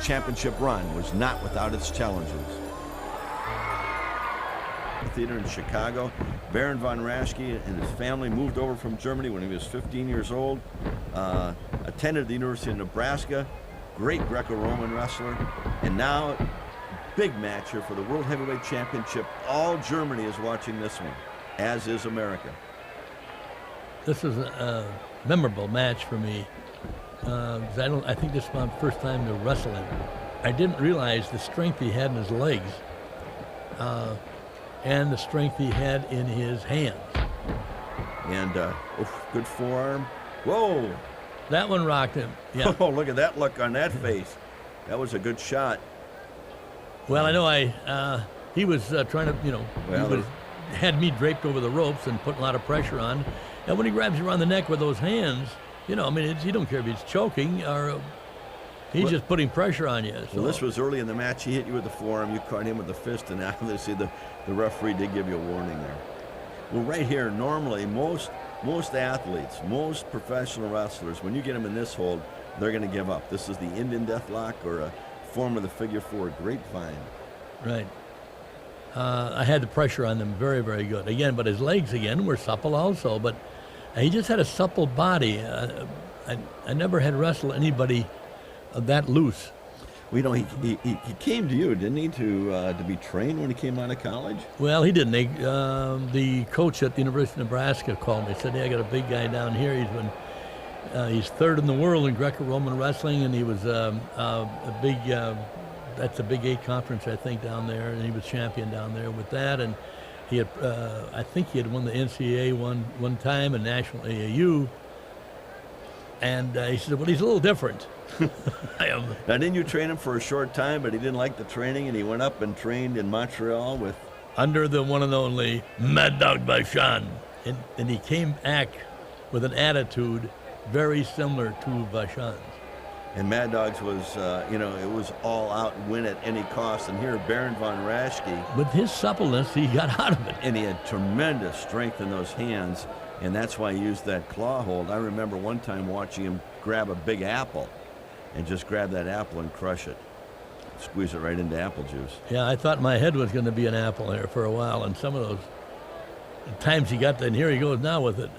championship run was not without its challenges. Theater in Chicago. Baron von Raschke and his family moved over from Germany when he was 15 years old. Attended the University of Nebraska. Great Greco-Roman wrestler. And now, big match here for the World Heavyweight Championship. All Germany is watching this one, as is America. This was a memorable match for me. I think this was my first time to wrestling. I didn't realize the strength he had in his legs. And the strength he had in his hands. And good forearm. Whoa! That one rocked him. Yeah. Oh, look at that look on that face. That was a good shot. Well, I know he was trying to, had me draped over the ropes and putting a lot of pressure on. And when he grabs you around the neck with those hands, you don't care if he's choking or he's just putting pressure on you. So. Well, this was early in the match. He hit you with the forearm. You caught him with the fist, and obviously the referee did give you a warning there. Well, right here, normally most athletes, most professional wrestlers, when you get them in this hold, they're going to give up. This is the Indian deathlock or a form of the figure four grapevine. Right. I had the pressure on them very, very good. Again, but his legs, again, were supple also. But he just had a supple body. I never had wrestled anybody that loose. Well, he came to you, didn't he, to be trained when he came out of college? Well, he didn't. The coach at the University of Nebraska called me. He said, "Hey, I got a big guy down here. He's third in the world in Greco-Roman wrestling, and he was that's a Big 8 conference, I think, down there, and he was champion down there with that. And he had, I think he had won the NCAA one time and national AAU. And he said, well, he's a little different." Now, didn't you train him for a short time, but he didn't like the training, and he went up and trained in Montreal with... Under the one and only Mad Dog Vachon. And he came back with an attitude very similar to Vachon's. And Mad Dog's was, it was all out, win at any cost. And here, Baron von Raschke... With his suppleness, he got out of it. And he had tremendous strength in those hands, and that's why he used that claw hold. I remember one time watching him grab a big apple and just grab that apple and crush it. Squeeze it right into apple juice. Yeah, I thought my head was going to be an apple there for a while, and some of those times he got there, and here he goes now with it.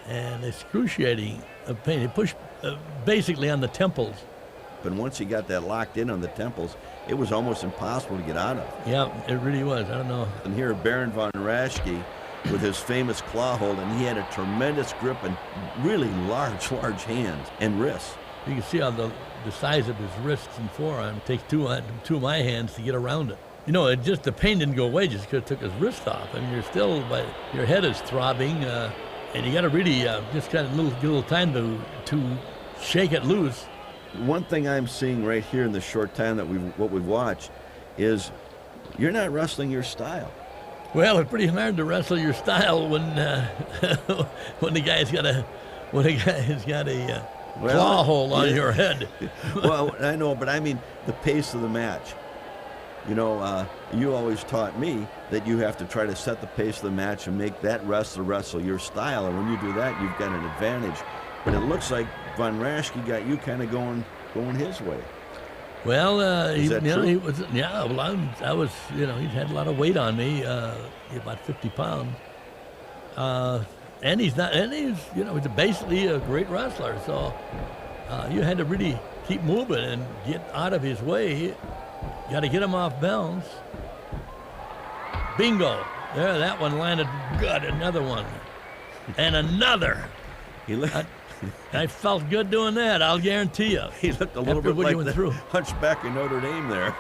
And excruciating pain. He pushed basically on the temples. But once he got that locked in on the temples, it was almost impossible to get out of. Yeah, it really was. I don't know. And here, Baron von Raschke with his famous claw hold, and he had a tremendous grip and really large hands and wrists. You can see how the size of his wrists and forearm takes two of my hands to get around it. The pain didn't go away just because it took his wrist off. I mean, you're still, your head is throbbing, and you got to really just kind of get a little time to shake it loose. One thing I'm seeing right here in the short time that we've watched is you're not wrestling your style. Well, it's pretty hard to wrestle your style when when the guy's got a claw hold on your head. Well, I know, but I mean the pace of the match. You always taught me that you have to try to set the pace of the match and make that wrestler wrestle your style, and when you do that, you've got an advantage. But it looks like von Raschke got you kind of going his way. Well, he was, I was, he's had a lot of weight on me, about 50 pounds. And he's basically a great wrestler. So you had to really keep moving and get out of his way. Got to get him off balance. Bingo. There, that one landed good. Another one. And another. I felt good doing that, I'll guarantee you. He looked a little bit like the Hunchback of Notre Dame there.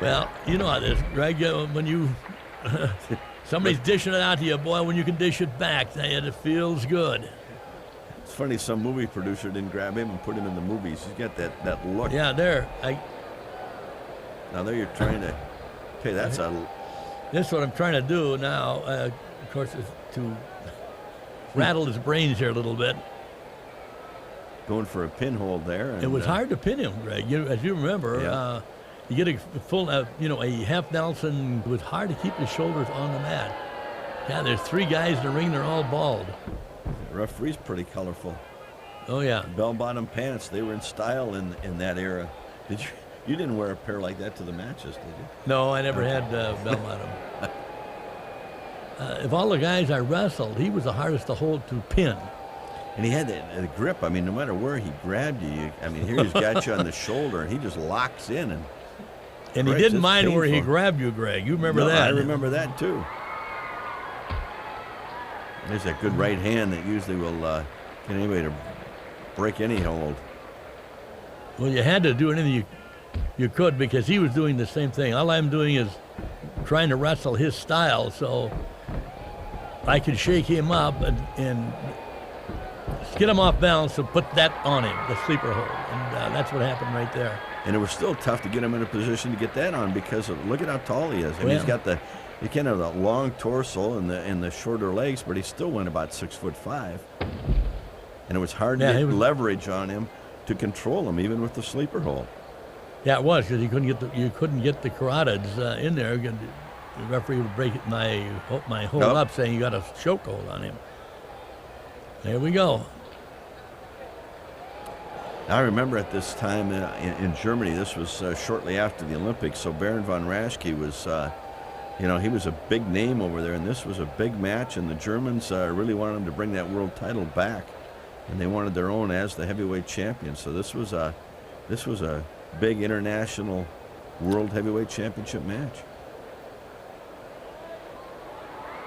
Well, you know how this, right? When somebody's dishing it out to you, boy, when you can dish it back, it feels good. It's funny, some movie producer didn't grab him and put him in the movies. He's got that look. Yeah, there. Now there you're trying to, okay, that's This is what I'm trying to do now, of course, is to rattle his brains here a little bit. Going for a pinhold there. And, it was hard to pin him, Greg. As you remember, you get a full, a half Nelson. It was hard to keep his shoulders on the mat. Yeah, there's three guys in the ring. They're all bald. The referee's pretty colorful. Oh yeah. Bell-bottom pants. They were in style in that era. Did you? You didn't wear a pair like that to the matches, did you? No, I never had bell-bottom. Of all the guys I wrestled, he was the hardest to hold to pin. And he had that grip. I mean, no matter where he grabbed you, I mean, here he's got you on the shoulder, and he just locks in. And he didn't mind where he grabbed you, Greg. You remember that? I remember that, too. There's that good right hand that usually will get anybody to break any hold. Well, you had to do anything you could because he was doing the same thing. All I'm doing is trying to wrestle his style, so I could shake him up and get him off balance and put that on him, the sleeper hold. And that's what happened right there. And it was still tough to get him in a position to get that on because look at how tall he is. I mean, he's got he kind of the long torso and the shorter legs, but he still went about 6'5". And it was hard to get leverage on him to control him, even with the sleeper hold. Yeah, it was because you couldn't get the carotids in there. The referee would break my hold up, saying you got a chokehold on him. There we go. I remember at this time in Germany, this was shortly after the Olympics, so Baron von Raschke was, he was a big name over there, and this was a big match, and the Germans really wanted him to bring that world title back, and they wanted their own as the heavyweight champion. So this was a big international world heavyweight championship match.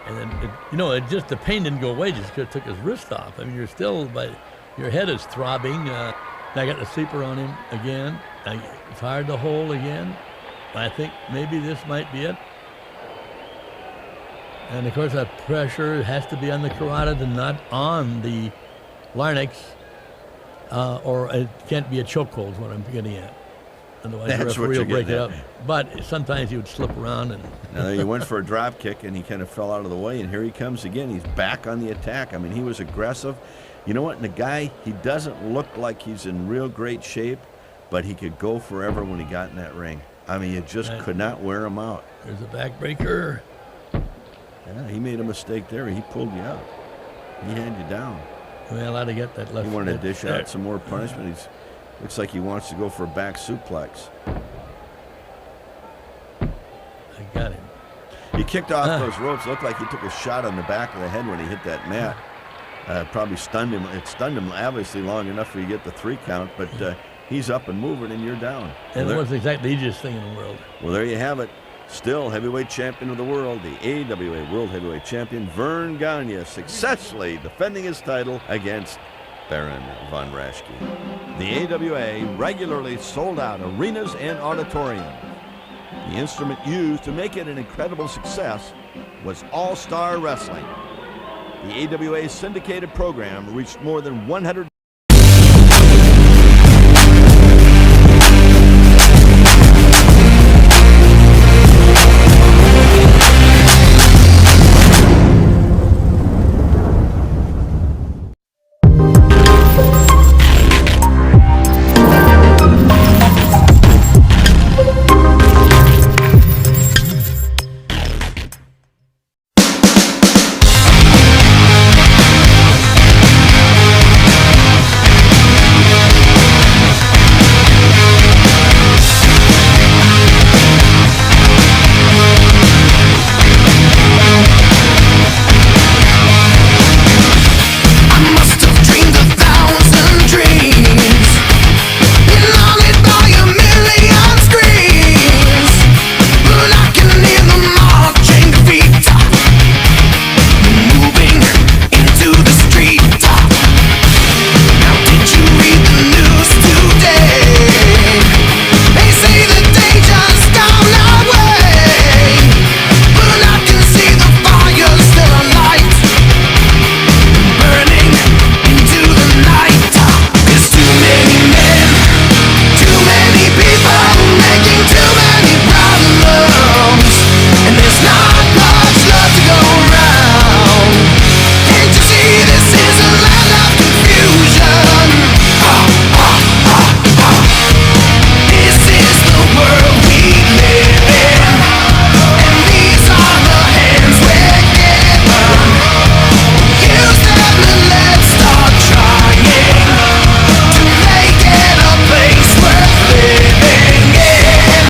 And then, the pain didn't go away just because it took his wrist off. I mean, your head is throbbing. I got the sleeper on him again. It's hard to hold again. I think maybe this might be it. And of course, that pressure has to be on the carotid and not on the larynx, or it can't be a chokehold is what I'm getting at. Otherwise, the referee will break it up. But sometimes he would slip around. Now, he went for a drop kick, and he kind of fell out of the way, and here he comes again. He's back on the attack. I mean, he was aggressive. You know what? And the guy, he doesn't look like he's in real great shape, but he could go forever when he got in that ring. I mean, you just could not wear him out. There's a backbreaker. Yeah, he made a mistake there. He pulled you out. He had you down. Well, I'd get that left. He wanted to dish out some more punishment. Looks like he wants to go for a back suplex. I got him. He kicked off those ropes. Looked like he took a shot on the back of the head when he hit that mat. Probably stunned him. It stunned him obviously long enough for you to get the 3 count, but he's up and moving and you're down. And it was exactly the easiest thing in the world. Well, there you have it. Still heavyweight champion of the world, the AWA World Heavyweight Champion, Verne Gagne, successfully defending his title against Baron von Raschke. The AWA regularly sold out arenas and auditoriums. The instrument used to make it an incredible success was All-Star Wrestling. The AWA syndicated program reached more than 100